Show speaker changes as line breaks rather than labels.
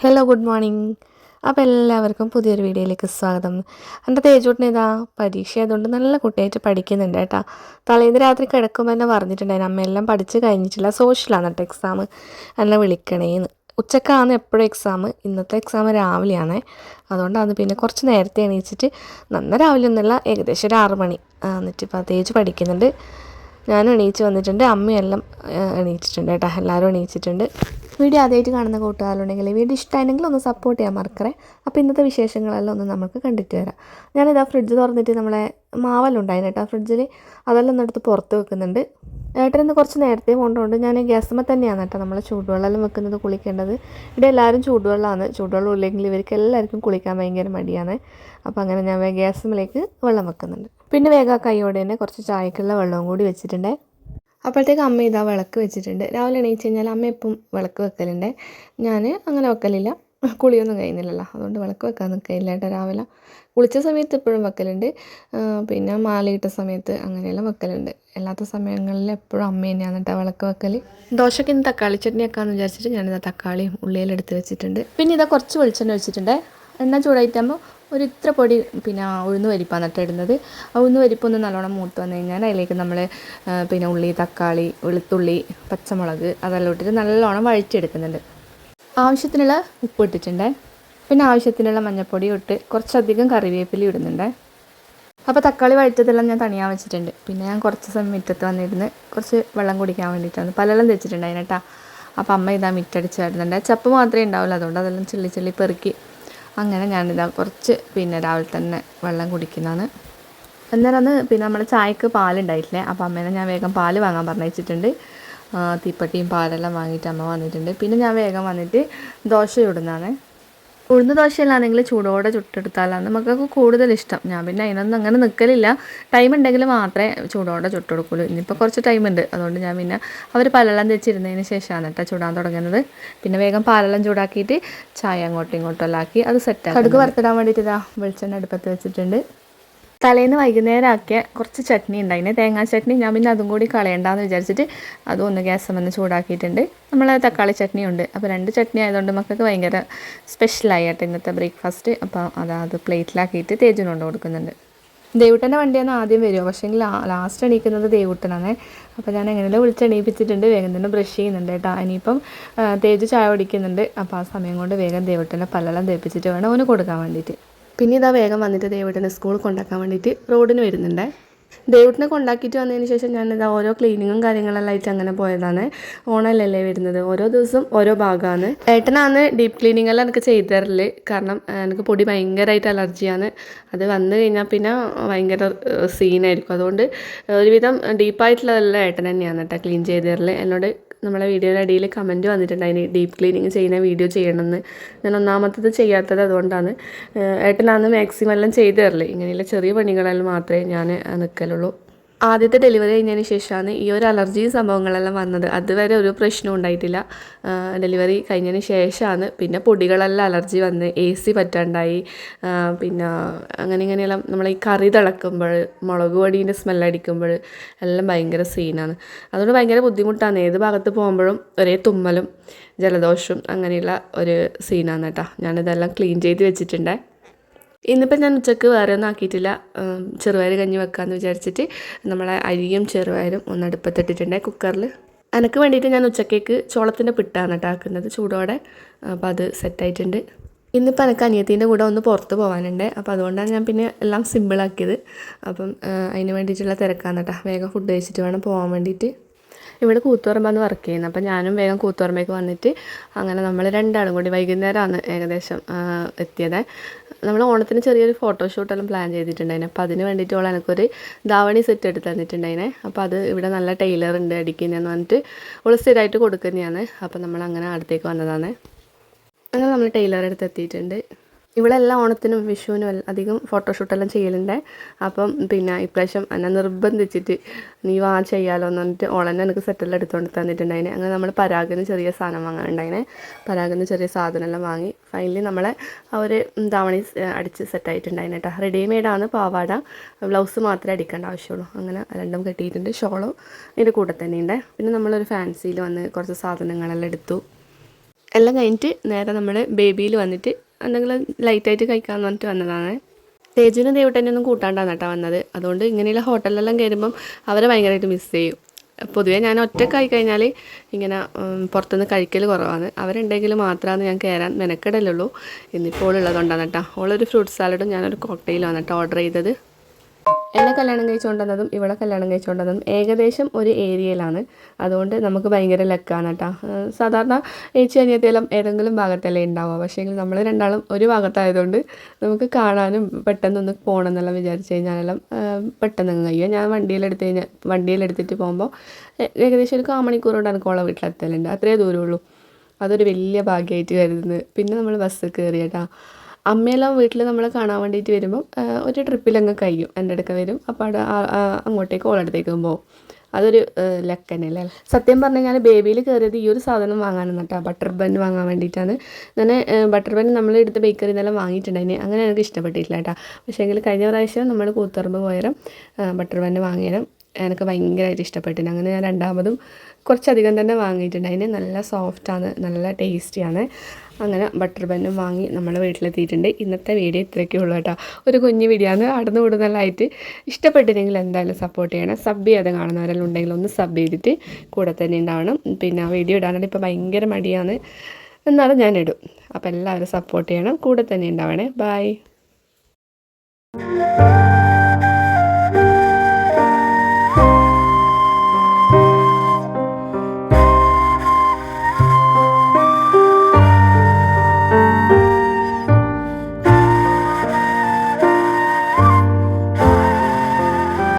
Hello good morning. അപ്പോൾ എല്ലാവർക്കും പുതിയൊരു വീഡിയോയിലേക്ക് സ്വാഗതം. എൻ്റെ തേജൂട്ടിന് ഇതാ പരീക്ഷ ആയതുകൊണ്ട് നല്ല കുട്ടിയായിട്ട് പഠിക്കുന്നുണ്ട് കേട്ടോ. തലേന്ന് രാത്രി കിടക്കുമ്പോൾ തന്നെ പറഞ്ഞിട്ടുണ്ടായിരുന്നു അമ്മയെല്ലാം പഠിച്ച് കഴിഞ്ഞിട്ടില്ല, സോഷ്യലാണ് കേട്ടോ എക്സാം, എല്ലാം വിളിക്കണേന്ന്. ഉച്ചക്കാണ് എപ്പോഴും എക്സാം, ഇന്നത്തെ എക്സാം രാവിലെയാണ്. അതുകൊണ്ടാണ് പിന്നെ കുറച്ച് നേരത്തെ എണീച്ചിട്ട്, നന്ന രാവിലെ ഒന്നുമല്ല, ഏകദേശം ഒരു 6 മണി എന്നിട്ട് ഇപ്പോൾ തേജ് പഠിക്കുന്നുണ്ട്. ഞാനും എണീച്ച് വന്നിട്ടുണ്ട്, അമ്മയെല്ലാം എണീച്ചിട്ടുണ്ട് കേട്ടോ, എല്ലാവരും എണീച്ചിട്ടുണ്ട്. വീഡിയോ ആദ്യമായിട്ട് കാണുന്ന കൂട്ടുകാരുണ്ടെങ്കിൽ വീഡിയോ ഇഷ്ടമായെങ്കിൽ ഒന്ന് സപ്പോർട്ട് ചെയ്യാൻ മറക്കറേ. അപ്പോൾ ഇന്നത്തെ വിശേഷങ്ങളെല്ലാം ഒന്ന് നമുക്ക് കണ്ടിട്ട് വരാം. ഞാനിതാ ഫ്രിഡ്ജ് തുറന്നിട്ട് നമ്മളെ മാവെല്ലാം ഉണ്ടായിരുന്നു കേട്ടോ ഫ്രിഡ്ജിൽ, അതെല്ലാം ഒന്നെടുത്ത് പുറത്ത് വെക്കുന്നുണ്ട്. ഏട്ടനിന്ന് കുറച്ച് നേരത്തെ കൊണ്ടുകൊണ്ട് ഞാൻ ഗ്യാസുമ്മ തന്നെയാണ് കേട്ടോ നമ്മൾ ചൂടുവെള്ളം വെക്കുന്നത്, കുളിക്കേണ്ടത്. ഇവിടെ എല്ലാവരും ചൂടുവെള്ളമാണ്, ചൂടുവെള്ളം ഇല്ലെങ്കിൽ ഇവർക്ക് എല്ലാവർക്കും കുളിക്കാൻ ഭയങ്കര മടിയാണ്. അപ്പോൾ അങ്ങനെ ഞാൻ ഗ്യാസുമ്മലേക്ക് വെള്ളം വെക്കുന്നുണ്ട്. പിന്നെ വേഗം കൈയോടെ തന്നെ കുറച്ച് ചായക്കുള്ള വെള്ളവും കൂടി വെച്ചിട്ടുണ്ട്. അപ്പോഴത്തേക്ക് അമ്മ ഇതാ വിളക്ക് വെച്ചിട്ടുണ്ട്. രാവിലെ എണീച്ച് കഴിഞ്ഞാൽ അമ്മ എപ്പം വിളക്ക് വെക്കലുണ്ട്, ഞാൻ അങ്ങനെ വെക്കലില്ല, കുളിയൊന്നും കഴിയുന്നില്ലല്ലോ, അതുകൊണ്ട് വിളക്ക് വെക്കാൻ നിൽക്കില്ല കേട്ടോ. രാവിലെ കുളിച്ച സമയത്ത് എപ്പോഴും വെക്കലുണ്ട്, പിന്നെ മാലയിട്ട സമയത്ത് അങ്ങനെയെല്ലാം വെക്കലുണ്ട്. അല്ലാത്ത സമയങ്ങളിൽ എപ്പോഴും അമ്മ തന്നെയാണ് കേട്ടോ വിളക്ക് വെക്കൽ. ദോശയ്ക്ക് ഇന്ന് തക്കാളി ചട്നി വെക്കാമെന്ന് വിചാരിച്ചിട്ട് ഞാനിതാ തക്കാളിയും ഉള്ളിയെല്ലാം എടുത്ത് വെച്ചിട്ടുണ്ട്. പിന്നെ ഇതാ കുറച്ച് വെളിച്ചെണ്ണ വെച്ചിട്ടുണ്ട്. എണ്ണ ചൂടായിട്ടാകുമ്പോൾ ഒരു ഇത്ര പൊടി പിന്നെ ഉഴുന്ന് പരിപ്പാണ് കേട്ടോ ഇടുന്നത്. ആ ഉഴുന്ന് പരിപ്പൊന്ന് നല്ലോണം മൂത്ത് വന്നു കഴിഞ്ഞാൽ അതിലേക്ക് നമ്മൾ പിന്നെ ഉള്ളി, തക്കാളി, വെളുത്തുള്ളി, പച്ചമുളക് അതെല്ലാം ഇട്ടിട്ട് നല്ലോണം വഴറ്റിയെടുക്കുന്നുണ്ട്. ആവശ്യത്തിനുള്ള ഉപ്പ് ഇട്ടിട്ടുണ്ട്. പിന്നെ ആവശ്യത്തിനുള്ള മഞ്ഞൾപ്പൊടി ഇട്ട് കുറച്ചധികം കറിവേപ്പില ഇടുന്നുണ്ട്. അപ്പോൾ തക്കാളി വഴറ്റതെല്ലാം ഞാൻ തണിയാൻ വെച്ചിട്ടുണ്ട്. പിന്നെ ഞാൻ കുറച്ച് സമയം മുറ്റത്ത് വന്നിരുന്ന് കുറച്ച് വെള്ളം കുടിക്കാൻ വേണ്ടിയിട്ടാണ് പലെല്ലാം തെച്ചിട്ടുണ്ട് അതിനേട്ടാ. അപ്പോൾ അമ്മ ഇതാ മിറ്റടിച്ച് വരുന്നുണ്ട്. ചപ്പ് മാത്രമേ ഉണ്ടാവില്ല, അതുകൊണ്ട് അതെല്ലാം ചിള്ളി പെറുക്കി അങ്ങനെ ഞാനിതാ കുറച്ച് പിന്നെ രാവിലെ തന്നെ വെള്ളം കുടിക്കുന്നതാണ്. അന്നേരം പിന്നെ നമ്മൾ ചായക്ക് പാലുണ്ടായിട്ടില്ലേ, അപ്പോൾ അമ്മേനെ ഞാൻ വേഗം പാല് വാങ്ങാൻ പറഞ്ഞിട്ടുണ്ട്. തീപ്പട്ടിയും പാലെല്ലാം വാങ്ങിയിട്ട് അമ്മ വന്നിട്ടുണ്ട്. പിന്നെ ഞാൻ വേഗം വന്നിട്ട് ദോശ ചുടുന്നതാണ്. ഉഴുന്ന് ദോശയിലാണെങ്കിൽ ചൂടോടെ ചുട്ടെടുത്താലാണ് നമുക്കൊക്കെ കൂടുതൽ ഇഷ്ടം. ഞാൻ പിന്നെ അതിനൊന്നും അങ്ങനെ നിൽക്കലില്ല, ടൈം ഉണ്ടെങ്കിൽ മാത്രമേ ചൂടോടെ ചുട്ടെടുക്കുള്ളൂ. ഇനിയിപ്പോൾ കുറച്ച് ടൈമുണ്ട്, അതുകൊണ്ട് ഞാൻ പിന്നെ അവർ പാലെല്ലാം തെച്ചിരുന്നതിന് ശേഷമാണ് കേട്ടോ ചൂടാൻ തുടങ്ങുന്നത്. പിന്നെ വേഗം പാലെല്ലാം ചൂടാക്കിയിട്ട് ചായ അങ്ങോട്ടും ഇങ്ങോട്ടും എല്ലാം ആക്കി അത് സെറ്റാക്കി കടുക് വറുത്തിടാൻ വേണ്ടിയിട്ട് ഇതാ വെളിച്ചെണ്ണ അടുപ്പത്ത് വെച്ചിട്ടുണ്ട്. തലേന്ന് വൈകുന്നേരം ആക്കിയ കുറച്ച് ചട്നി ഉണ്ടായിന്, തേങ്ങാ ചട്നി. ഞാൻ പിന്നെ അതും കൂടി കളയണ്ടെന്ന് വിചാരിച്ചിട്ട് അതും ഒന്ന് ഗ്യാസ് വന്ന് ചൂടാക്കിയിട്ടുണ്ട്. നമ്മൾ തക്കാളി ചട്നി ഉണ്ട്, അപ്പോൾ 2 ചട്നി ആയതുകൊണ്ട് മക്കൾക്ക് ഭയങ്കര സ്പെഷ്യലായി കേട്ടോ ഇന്നത്തെ ബ്രേക്ക്ഫാസ്റ്റ്. അപ്പോൾ അത് പ്ലേറ്റിലാക്കിയിട്ട് തേജിന് കൊണ്ട് കൊടുക്കുന്നുണ്ട്. ദേവുട്ടൻ്റെ വണ്ടിയാണ് ആദ്യം വരുമോ, പക്ഷേങ്കിൽ ലാസ്റ്റ് എണീക്കുന്നത് ദേവുട്ടനാണ്. അപ്പോൾ ഞാൻ എങ്ങനെയല്ലോ വിളിച്ച് എണീപ്പിച്ചിട്ടുണ്ട്, വേഗം തന്നെ ബ്രഷ് ചെയ്യുന്നുണ്ട് കേട്ടോ. ഇനിയിപ്പം തേജ് ചായ കുടിക്കുന്നുണ്ട്, അപ്പോൾ ആ സമയം കൊണ്ട് വേഗം ദേവുട്ടൻ്റെ പല്ലെല്ലാം തേപ്പിച്ചിട്ട് വേണം അവന് കൊടുക്കാൻ വേണ്ടിയിട്ട്. പിന്നെ ഇതാ വേഗം വന്നിട്ട് ദേവുട്ടനെ സ്കൂളിൽ കൊണ്ടാക്കാൻ വേണ്ടിയിട്ട് റോഡിന് വരുന്നുണ്ട്. ദേവുട്ടിനെ കൊണ്ടാക്കിയിട്ട് വന്നതിന് ശേഷം ഞാനിതാ ഓരോ ക്ലീനിങ്ങും കാര്യങ്ങളെല്ലാം ആയിട്ട് അങ്ങനെ പോയതാണ്. ഓണമല്ലേ വരുന്നത്, ഓരോ ദിവസം ഓരോ ഭാഗമാണ്. ഏട്ടനാണ് ഡീപ്പ് ക്ലീനിങ് എല്ലാം എനിക്ക് ചെയ്തു തരല്, കാരണം എനിക്ക് പൊടി ഭയങ്കരമായിട്ട് അലർജിയാണ്. അത് വന്നു കഴിഞ്ഞാൽ പിന്നെ ഭയങ്കര സീനായിരിക്കും. അതുകൊണ്ട് ഒരുവിധം ഡീപ്പായിട്ടുള്ളതെല്ലാം ഏട്ടൻ തന്നെയാണ് കേട്ടോ ക്ലീൻ ചെയ്ത് തരല്. എന്നോട് നമ്മളെ വീഡിയോയുടെ അടിയിൽ കമൻറ്റ് വന്നിട്ടുണ്ട് അതിന് ഡീപ്പ് ക്ലീനിങ് ചെയ്യുന്ന വീഡിയോ ചെയ്യണമെന്ന്. ഞാൻ ഒന്നാമത്തത് ചെയ്യാത്തത് അതുകൊണ്ടാണ്. ഏട്ടനാണ് മാക്സിമം എല്ലാം ചെയ്തു തരല്, ഇങ്ങനെയുള്ള ചെറിയ പണികളെല്ലാം മാത്രമേ ഞാൻ നിൽക്കലുള്ളൂ. ആദ്യത്തെ ഡെലിവറി കഴിഞ്ഞതിന് ശേഷമാണ് ഈ ഒരു അലർജിയും സംഭവങ്ങളെല്ലാം വന്നത്. അതുവരെ ഒരു പ്രശ്നവും ഉണ്ടായിട്ടില്ല. ഡെലിവറി കഴിഞ്ഞതിന് ശേഷമാണ് പിന്നെ പൊടികളെല്ലാം അലർജി വന്ന് AC പറ്റാണ്ടായി. പിന്നെ ഇങ്ങനെയെല്ലാം നമ്മൾ ഈ കറി തിളക്കുമ്പോൾ മുളക് പൊടീൻ്റെ സ്മെല്ലടിക്കുമ്പോൾ എല്ലാം ഭയങ്കര സീനാണ്. അതുകൊണ്ട് ഭയങ്കര ബുദ്ധിമുട്ടാണ്. ഏത് ഭാഗത്ത് പോകുമ്പോഴും ഒരേ തുമ്മലും ജലദോഷവും അങ്ങനെയുള്ള ഒരു സീനാണ് കേട്ടോ. ഞാനിതെല്ലാം ക്ലീൻ ചെയ്ത് വെച്ചിട്ടുണ്ട്. ഇന്നിപ്പോൾ ഞാൻ ഉച്ചക്ക് വേറെ ഒന്നും ആക്കിയിട്ടില്ല, ചെറുപയർ കഞ്ഞി വെക്കാമെന്ന് വിചാരിച്ചിട്ട് നമ്മളെ അരിയും ചെറുപയറും ഒന്ന് അടുപ്പത്തിട്ടിട്ടുണ്ട് കുക്കറിൽ. എനിക്ക് വേണ്ടിയിട്ട് ഞാൻ ഉച്ചക്കേക്ക് ചോളത്തിൻ്റെ പിട്ടാണ് കേട്ടോ ആക്കുന്നത് ചൂടോടെ. അപ്പോൾ അത് സെറ്റായിട്ടുണ്ട്. ഇന്നിപ്പോൾ എനിക്ക് അനിയത്തീൻ്റെ കൂടെ ഒന്ന് പുറത്ത് പോകാനുണ്ട്, അപ്പോൾ അതുകൊണ്ടാണ് ഞാൻ പിന്നെ എല്ലാം സിമ്പിളാക്കിയത്. അപ്പം അതിന് വേണ്ടിയിട്ടുള്ള തിരക്കാണ് കേട്ടോ. വേഗം ഫുഡ് കഴിച്ചിട്ട് വേണം പോകാൻ വേണ്ടിയിട്ട്. ഇവിടെ കൂത്തുപറമ്പാന്ന് വർക്ക് ചെയ്യുന്നത്, അപ്പോൾ ഞാനും വേഗം കൂത്തുപറമ്പേക്ക് വന്നിട്ട് അങ്ങനെ നമ്മൾ രണ്ടാളും കൂടി വൈകുന്നേരമാണ് ഏകദേശം എത്തിയത്. നമ്മൾ ഓണത്തിന് ചെറിയൊരു ഫോട്ടോഷൂട്ടെല്ലാം പ്ലാൻ ചെയ്തിട്ടുണ്ടായിന്, അപ്പോൾ അതിന് വേണ്ടിയിട്ട് എനിക്കൊരു ധാവണി സെറ്റ് എടുത്ത് തന്നിട്ടുണ്ടായിനെ. അപ്പോൾ അത് ഇവിടെ നല്ല ടൈലർ ഉണ്ട് അടിക്കുന്നതെന്ന് പറഞ്ഞിട്ട് അവൾ സ്ഥിരമായിട്ട് കൊടുക്കുന്നതാണ്. അപ്പോൾ നമ്മൾ അങ്ങനെ അടുത്തേക്ക് വന്നതാണ്. അങ്ങനെ നമ്മൾ ടൈലർ എടുത്ത് എത്തിയിട്ടുണ്ട്. ഇവളെല്ലാം ഓണത്തിനും വിഷുവിനും അധികം ഫോട്ടോഷൂട്ടെല്ലാം ചെയ്യലുണ്ട്. അപ്പം പിന്നെ ഇപ്രാവശ്യം എന്നെ നിർബന്ധിച്ചിട്ട് നീ ചെയ്യാലോ എന്ന് പറഞ്ഞിട്ട് ഓളെന്നെ എനിക്ക് സെറ്റെല്ലാം എടുത്തുകൊണ്ട് തന്നിട്ടുണ്ടായിനെ. അങ്ങനെ നമ്മൾ പരാഗിന് ചെറിയ സാധനം വാങ്ങാനുണ്ടായിനെ. പരാഗിന് ചെറിയ സാധനമെല്ലാം വാങ്ങി ഫൈനലി നമ്മളെ ആ ഒരു ധാവണി അടിച്ച് സെറ്റായിട്ടുണ്ടായിനെ കേട്ടോ. റെഡിമെയ്ഡാണ് പാവാട, ബ്ലൗസ് മാത്രമേ അടിക്കേണ്ട ആവശ്യമുള്ളൂ. അങ്ങനെ രണ്ടും കെട്ടിയിട്ടുണ്ട്. ഷോളും ഇതിൻ്റെ കൂടെ തന്നെയുണ്ട്. പിന്നെ നമ്മളൊരു ഫാൻസിയിൽ വന്ന് കുറച്ച് സാധനങ്ങളെല്ലാം എടുത്തു. എല്ലാം കഴിഞ്ഞിട്ട് നേരെ നമ്മൾ ബേബിയിൽ വന്നിട്ട് എന്തെങ്കിലും ലൈറ്റായിട്ട് കഴിക്കാമെന്ന് പറഞ്ഞിട്ട് വന്നതാണ്. തേജുവിനും ദേവുട്ടനെയൊന്നും കൂട്ടാണ്ടാണ് കേട്ടോ വന്നത്. അതുകൊണ്ട് ഇങ്ങനെയുള്ള ഹോട്ടലിലെല്ലാം കയറുമ്പം അവരെ ഭയങ്കരമായിട്ട് മിസ് ചെയ്യും. പൊതുവേ ഞാൻ ഒറ്റക്കായി കഴിഞ്ഞാൽ ഇങ്ങനെ പുറത്തുനിന്ന് കഴിക്കൽ കുറവാണ്. അവരുണ്ടെങ്കിൽ മാത്രമാണ് ഞാൻ കയറാൻ മെനക്കെടലുള്ളൂ. ഇന്നിപ്പോൾ ഉള്ളതുകൊണ്ടാണ് കേട്ടോ. ഓളൊരു ഫ്രൂട്ട് സാലഡും ഞാനൊരു കോക്ടെയിലാണ് കേട്ടോ ഓർഡർ ചെയ്തത്. എന്നെ കല്യാണം കഴിച്ചുകൊണ്ടുവന്നതും ഇവളെ കല്യാണം കഴിച്ചുകൊണ്ടുവന്നതും ഏകദേശം ഒരു ഏരിയയിലാണ്. അതുകൊണ്ട് നമുക്ക് ഭയങ്കര ലക്കാണ് കേട്ടോ. സാധാരണ ഏച്ചി അനിയത്തിയെല്ലാം ഏതെങ്കിലും ഭാഗത്തല്ലേ ഉണ്ടാവുക. പക്ഷേ നമ്മൾ രണ്ടാളും ഒരു ഭാഗത്തായതുകൊണ്ട് നമുക്ക് കാണാനും പെട്ടെന്നൊന്ന് പോകണം എന്നെല്ലാം വിചാരിച്ച് കഴിഞ്ഞാലെല്ലാം പെട്ടെന്ന് കഴിയും. ഞാൻ വണ്ടിയിലെടുത്തിട്ട് പോകുമ്പോൾ ഏകദേശം ഒരു 1/4 മണിക്കൂർ കൊണ്ട് എനിക്ക് ഓളെ വീട്ടിലെത്തലുണ്ട്. അത്രേ ദൂരമുള്ളൂ. അതൊരു വലിയ ഭാഗ്യമായിട്ട് കരുതുന്നത്. പിന്നെ നമ്മൾ ബസ്സിൽ കയറി കേട്ടോ. അമ്മയെല്ലാം വീട്ടിൽ നമ്മളെ കാണാൻ വേണ്ടിയിട്ട് വരുമ്പം ഒരു ട്രിപ്പിലങ്ങ് കഴിയും. എൻ്റെ അടുക്ക വരും. അപ്പോൾ അവിടെ അങ്ങോട്ടേക്ക് ഓളടുത്തേക്കും പോകും. അതൊരു ലക്ക് തന്നെയല്ലേ. സത്യം പറഞ്ഞു കഴിഞ്ഞാൽ ബേബിയിൽ കയറിയത് ഈ ഒരു സാധനം വാങ്ങാനാണ് കേട്ടോ. ബട്ടർ ബൺ വാങ്ങാൻ വേണ്ടിയിട്ടാണ്. ഞാൻ ബട്ടർ ബൺ നമ്മൾ എടുത്ത് ബേക്കറിയിൽ നിന്നെല്ലാം വാങ്ങിയിട്ടുണ്ടായിന്. അങ്ങനെ എനിക്ക് ഇഷ്ടപ്പെട്ടിട്ടില്ല കേട്ടോ. പക്ഷേ എങ്കിൽ കഴിഞ്ഞ പ്രാവശ്യം നമ്മൾ കൂത്തുപറമ്പ് പോയാലും ബട്ടർ ബൺ വാങ്ങിയാലും എനിക്ക് ഭയങ്കരമായിട്ട് ഇഷ്ടപ്പെട്ടിന്. അങ്ങനെ ഞാൻ രണ്ടാമതും കുറച്ചധികം തന്നെ വാങ്ങിയിട്ടുണ്ടായിന്. നല്ല സോഫ്റ്റാണ്, നല്ല ടേസ്റ്റിയാണ്. അങ്ങനെ ബട്ടർ ബന്നും വാങ്ങി നമ്മൾ വീട്ടിലെത്തിയിട്ടുണ്ട്. ഇന്നത്തെ വീഡിയോ ഇത്രയൊക്കെ ഉള്ളൂ കേട്ടോ. ഒരു കുഞ്ഞു വീഡിയോ ആണ്. അടന്നു കൂടുന്നതായിട്ട് ഇഷ്ടപ്പെട്ടില്ലെങ്കിൽ എന്തായാലും സപ്പോർട്ട് ചെയ്യണം. സബ് ചെയ്യാതെ കാണുന്നവരെല്ലാം ഉണ്ടെങ്കിൽ ഒന്ന് സബ് ചെയ്തിട്ട് കൂടെ തന്നെ ഉണ്ടാവണം. പിന്നെ വീഡിയോ ഇടാനായിട്ട് ഇപ്പോൾ ഭയങ്കര മടിയാണ്, എന്നാലും ഞാൻ ഇടും. അപ്പോൾ എല്ലാവരും സപ്പോർട്ട് ചെയ്യണം, കൂടെ തന്നെ ഉണ്ടാവണേ. ബൈ.